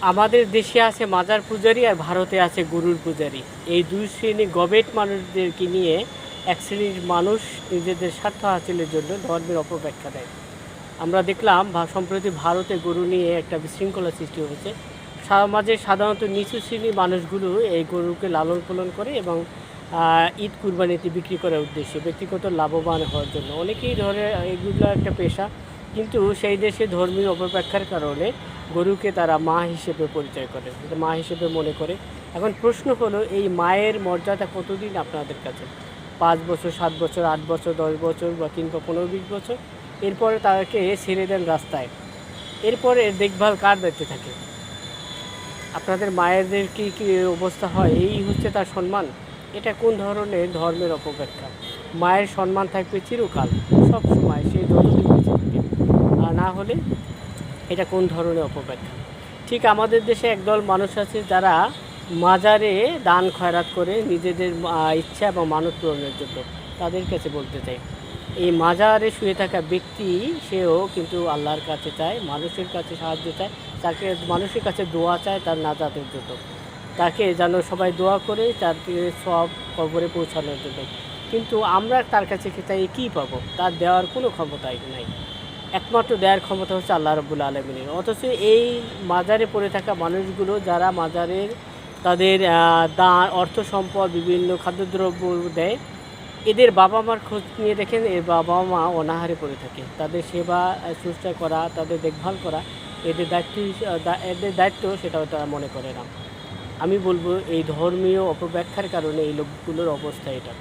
আমাদের দেশে আছে মাজার পূজারী আর ভারতে আছে গরুর পূজারী। এই দুই শ্রেণীর গবেট মানুষদেরকে নিয়ে এক শ্রেণীর মানুষ নিজেদের স্বার্থ হাসিলের জন্য ধর্মের অপব্যাখ্যা দেয়। আমরা দেখলাম সম্প্রতি ভারতে গরু নিয়ে একটা বিশৃঙ্খলা সৃষ্টি হয়েছে। সমাজের সাধারণত নিচু শ্রেণীর মানুষগুলো এই গরুকে লালন পালন করে এবং ঈদ কুরবানিতে বিক্রি করার উদ্দেশ্যে ব্যক্তিগত লাভবান হওয়ার জন্য অনেকেই ধরে এগুলো একটা পেশা, কিন্তু সেই দেশে ধর্মীয় অপব্যাখ্যার কারণে গরুকে তারা মা হিসেবে পরিচয় করে, মা হিসেবে মনে করে। এখন প্রশ্ন হলো, এই মায়ের মর্যাদা কতদিন আপনাদের কাছে? 5 বছর, 7 বছর, 8 বছর, 10 বছর বা কিংবা 15-20 বছর, এরপরে তাদেরকে ছেড়ে দেন রাস্তায়। এরপরে দেখভাল কার দায়িত্বে থাকে? আপনাদের মায়েদের কি অবস্থা হয়? এই হচ্ছে তার সম্মান? এটা কোন ধরনের ধর্মের অপব্যাখ্যা? মায়ের সম্মান থাকবে চিরকাল, সব সময়, সে যতদিন বেঁচে থাকে। আর না হলে এটা কোন ধরনের অপব্যাখ্যা? ঠিক আমাদের দেশে একদল মানুষ আছে যারা মাজারে দান খয়রাত করে নিজেদের ইচ্ছা এবং মানত পূরণের জন্য। তাদের কাছে বলতে চাই, এই মাজারে শুয়ে থাকা ব্যক্তি সেও কিন্তু আল্লাহর কাছে চায়, মানুষের কাছে সাহায্য চায়, তাকে মানুষের কাছে দোয়া চায় তার নাজাতের জন্য, তাকে যেন সবাই দোয়া করে তাকে সব কবরে পৌঁছানোর জন্য। কিন্তু আমরা তার কাছে চাই কী পাবো? তার দেওয়ার কোনো ক্ষমতাই নাই। একমাত্র দেওয়ার ক্ষমতা হচ্ছে আল্লাহ রাব্বুল আলামিনের। অথচ এই মাজারে পড়ে থাকা মানুষগুলো যারা মাজারের তাদের দান, অর্থ সম্পদ, বিভিন্ন খাদ্যদ্রব্য দেয়, এদের বাবা মার খোঁজ নিয়ে দেখেন, এর বাবা মা অনাহারে পড়ে থাকে। তাদের সেবা শুশ্রূষা করা, তাদের দেখভাল করা এদের দায়িত্ব, সেটাও তারা মনে করে না। আমি বলবো এই ধর্মীয় অপব্যাখ্যার কারণে এই লোকগুলোর অবস্থা এটা।